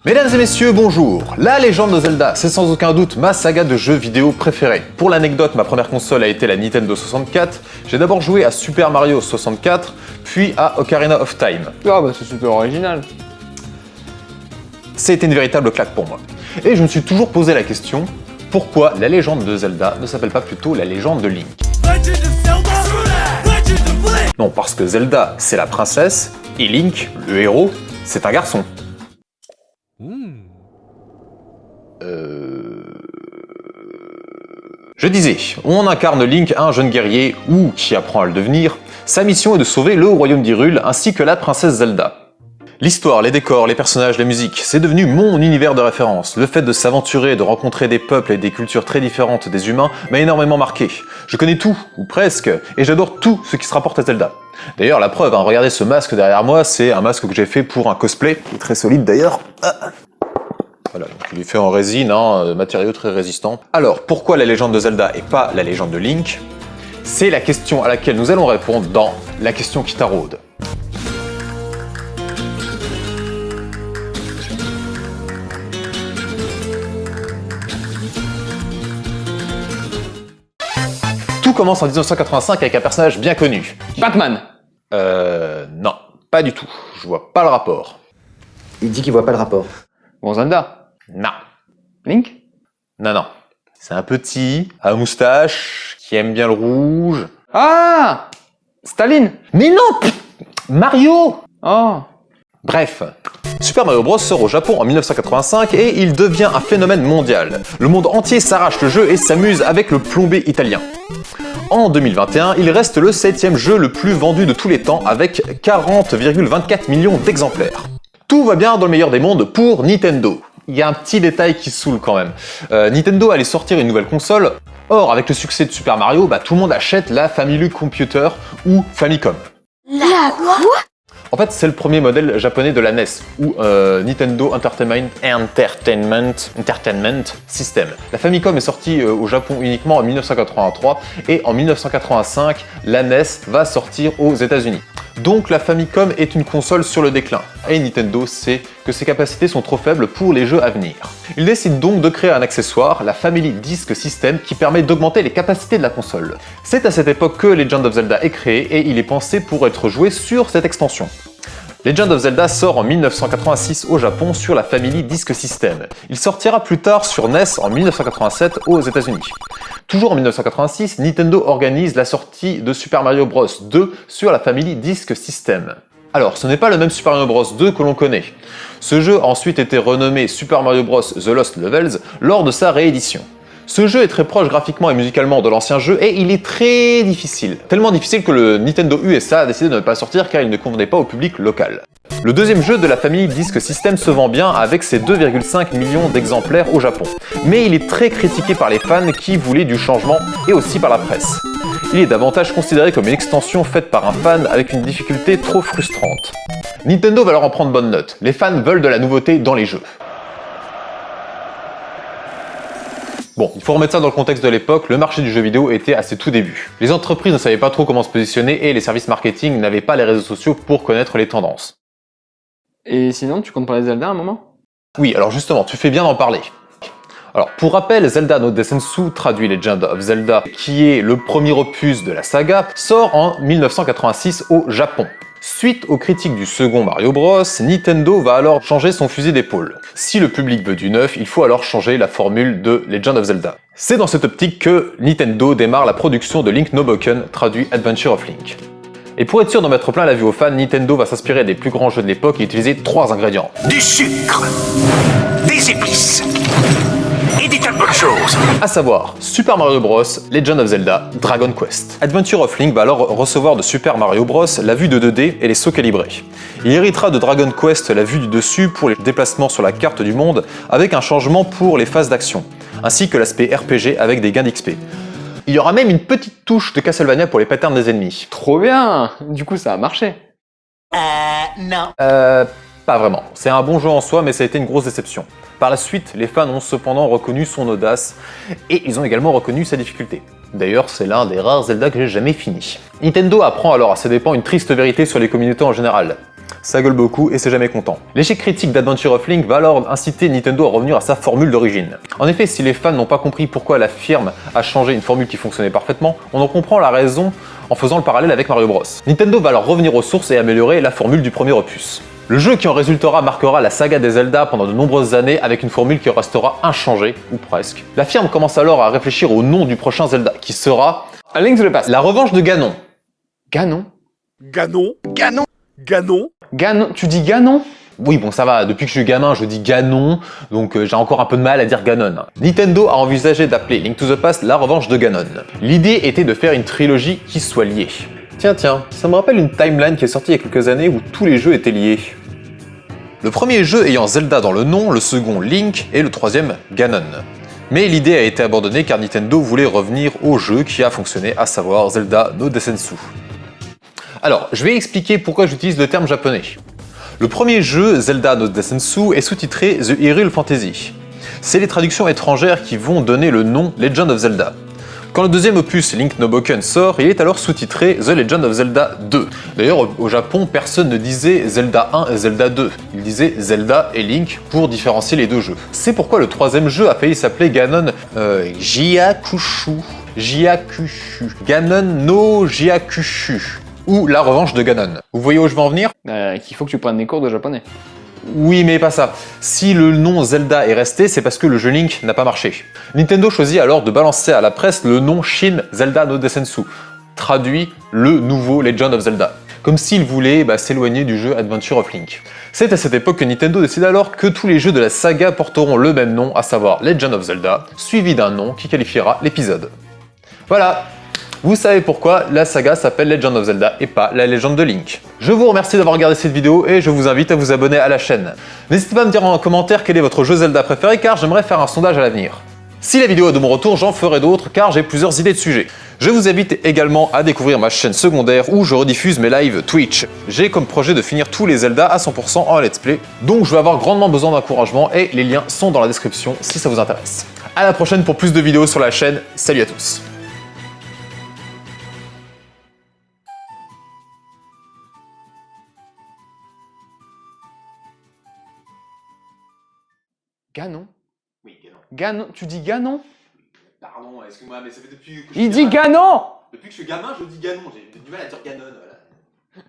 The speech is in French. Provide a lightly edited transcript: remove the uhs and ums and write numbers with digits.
Mesdames et messieurs, bonjour. La légende de Zelda, c'est sans aucun doute ma saga de jeux vidéo préférée. Pour l'anecdote, ma première console a été la Nintendo 64. J'ai d'abord joué à Super Mario 64, puis à Ocarina of Time. Ah bah c'est super original. C'était une véritable claque pour moi. Et je me suis toujours posé la question, pourquoi la légende de Zelda ne s'appelle pas plutôt la légende de Link? Non, parce que Zelda, c'est la princesse, et Link, le héros, c'est un garçon. Je disais, on incarne Link, un jeune guerrier, ou qui apprend à le devenir. Sa mission est de sauver le royaume d'Hyrule, ainsi que la princesse Zelda. L'histoire, les décors, les personnages, la musique, c'est devenu mon univers de référence. Le fait de s'aventurer, de rencontrer des peuples et des cultures très différentes des humains m'a énormément marqué. Je connais tout, ou presque, et j'adore tout ce qui se rapporte à Zelda. D'ailleurs, la preuve, regardez ce masque derrière moi, c'est un masque que j'ai fait pour un cosplay, qui est très solide d'ailleurs. Voilà, donc il est fait en résine, matériau très résistant. Alors, pourquoi la légende de Zelda et pas la légende de Link? C'est la question à laquelle nous allons répondre dans La question qui taraude. Tout commence en 1985 avec un personnage bien connu. Pac-Man. Non, pas du tout. Je vois pas le rapport. Il dit qu'il voit pas le rapport. Bon, Zelda. Non. Link. Non. C'est un petit, à moustache, qui aime bien le rouge. Ah, Staline. Mais non, Mario. Oh. Bref, Super Mario Bros sort au Japon en 1985 et il devient un phénomène mondial. Le monde entier s'arrache le jeu et s'amuse avec le plombé italien. En 2021, il reste le 7e jeu le plus vendu de tous les temps avec 40,24 millions d'exemplaires. Tout va bien dans le meilleur des mondes pour Nintendo. Il y a un petit détail qui saoule quand même. Nintendo allait sortir une nouvelle console. Or, avec le succès de Super Mario, tout le monde achète la Family Computer ou Famicom. La quoi? En fait, c'est le premier modèle japonais de la NES, ou Nintendo Entertainment System. La Famicom est sortie au Japon uniquement en 1983, et en 1985, la NES va sortir aux États-Unis. Donc la Famicom est une console sur le déclin, et Nintendo sait que ses capacités sont trop faibles pour les jeux à venir. Il décide donc de créer un accessoire, la Family Disk System, qui permet d'augmenter les capacités de la console. C'est à cette époque que Legend of Zelda est créé, et il est pensé pour être joué sur cette extension. Legend of Zelda sort en 1986 au Japon sur la Family Disk System. Il sortira plus tard sur NES en 1987 aux États-Unis. Toujours en 1986, Nintendo organise la sortie de Super Mario Bros 2 sur la Family Disk System. Alors, ce n'est pas le même Super Mario Bros 2 que l'on connaît. Ce jeu a ensuite été renommé Super Mario Bros The Lost Levels lors de sa réédition. Ce jeu est très proche graphiquement et musicalement de l'ancien jeu et il est très difficile. Tellement difficile que le Nintendo USA a décidé de ne pas sortir car il ne convenait pas au public local. Le deuxième jeu de la famille Disk System se vend bien avec ses 2,5 millions d'exemplaires au Japon. Mais il est très critiqué par les fans qui voulaient du changement et aussi par la presse. Il est davantage considéré comme une extension faite par un fan avec une difficulté trop frustrante. Nintendo va leur en prendre bonne note. Les fans veulent de la nouveauté dans les jeux. Bon, il faut remettre ça dans le contexte de l'époque, le marché du jeu vidéo était à ses tout débuts. Les entreprises ne savaient pas trop comment se positionner et les services marketing n'avaient pas les réseaux sociaux pour connaître les tendances. Et sinon, tu comptes parler de Zelda à un moment? Oui, alors justement, tu fais bien d'en parler. Alors, pour rappel, Zelda no Densetsu, traduit Legend of Zelda, qui est le premier opus de la saga, sort en 1986 au Japon. Suite aux critiques du second Mario Bros, Nintendo va alors changer son fusil d'épaule. Si le public veut du neuf, il faut alors changer la formule de Legend of Zelda. C'est dans cette optique que Nintendo démarre la production de Link no Boken, traduit Adventure of Link. Et pour être sûr d'en mettre plein la vue aux fans, Nintendo va s'inspirer des plus grands jeux de l'époque et utiliser 3 ingrédients. Du sucre, des épices et des tas de bonnes choses. À savoir, Super Mario Bros, Legend of Zelda, Dragon Quest. Adventure of Link va alors recevoir de Super Mario Bros la vue de 2D et les sauts calibrés. Il héritera de Dragon Quest la vue du dessus pour les déplacements sur la carte du monde, avec un changement pour les phases d'action, ainsi que l'aspect RPG avec des gains d'XP. Il y aura même une petite touche de Castlevania pour les patterns des ennemis. Trop bien. Du coup, ça a marché. Non. Pas vraiment. C'est un bon jeu en soi, mais ça a été une grosse déception. Par la suite, les fans ont cependant reconnu son audace, et ils ont également reconnu sa difficulté. D'ailleurs, c'est l'un des rares Zelda que j'ai jamais fini. Nintendo apprend alors à ses dépens une triste vérité sur les communautés en général. Ça gueule beaucoup et c'est jamais content. L'échec critique d'Adventure of Link va alors inciter Nintendo à revenir à sa formule d'origine. En effet, si les fans n'ont pas compris pourquoi la firme a changé une formule qui fonctionnait parfaitement, on en comprend la raison en faisant le parallèle avec Mario Bros. Nintendo va alors revenir aux sources et améliorer la formule du premier opus. Le jeu qui en résultera marquera la saga des Zelda pendant de nombreuses années avec une formule qui restera inchangée, ou presque. La firme commence alors à réfléchir au nom du prochain Zelda, qui sera... A Link to the Past. La revanche de Ganon. Ganon. Ganon. Ganon. Ganon. Ganon. Tu dis Ganon? Oui, bon, ça va, depuis que je suis gamin, je dis Ganon, donc j'ai encore un peu de mal à dire Ganon. Nintendo a envisagé d'appeler Link to the Past la revanche de Ganon. L'idée était de faire une trilogie qui soit liée. Tiens, ça me rappelle une timeline qui est sortie il y a quelques années où tous les jeux étaient liés. Le premier jeu ayant Zelda dans le nom, le second Link et le troisième Ganon. Mais l'idée a été abandonnée car Nintendo voulait revenir au jeu qui a fonctionné, à savoir Zelda no Desensu. Alors, je vais expliquer pourquoi j'utilise le terme japonais. Le premier jeu, Zelda no Desensu, est sous-titré The Hyrule Fantasy. C'est les traductions étrangères qui vont donner le nom Legend of Zelda. Quand le deuxième opus, Link no Boken, sort, il est alors sous-titré The Legend of Zelda 2. D'ailleurs, au Japon, personne ne disait Zelda 1 et Zelda 2. Il disait Zelda et Link pour différencier les deux jeux. C'est pourquoi le troisième jeu a failli s'appeler Ganon Jiakushu. Ganon no Jiakushu. Ou La revanche de Ganon. Vous voyez où je veux en venir? Qu'il faut que tu prennes des cours de japonais. Oui, mais pas ça. Si le nom Zelda est resté, c'est parce que le jeu Link n'a pas marché. Nintendo choisit alors de balancer à la presse le nom Shin Zelda no Desensu, traduit le nouveau Legend of Zelda, comme s'il voulait s'éloigner du jeu Adventure of Link. C'est à cette époque que Nintendo décide alors que tous les jeux de la saga porteront le même nom, à savoir Legend of Zelda, suivi d'un nom qui qualifiera l'épisode. Voilà. Vous savez pourquoi la saga s'appelle Legend of Zelda et pas la légende de Link. Je vous remercie d'avoir regardé cette vidéo et je vous invite à vous abonner à la chaîne. N'hésitez pas à me dire en commentaire quel est votre jeu Zelda préféré car j'aimerais faire un sondage à l'avenir. Si la vidéo est de mon retour, j'en ferai d'autres car j'ai plusieurs idées de sujets. Je vous invite également à découvrir ma chaîne secondaire où je rediffuse mes lives Twitch. J'ai comme projet de finir tous les Zelda à 100% en let's play, donc je vais avoir grandement besoin d'encouragement et les liens sont dans la description si ça vous intéresse. À la prochaine pour plus de vidéos sur la chaîne, salut à tous. Ganon. Oui, Ganon. Ganon. Tu dis Ganon? Pardon, excuse-moi, mais ça fait depuis que Il dit Ganon! Depuis que je suis gamin, je dis Ganon. J'ai du mal à dire Ganon, voilà.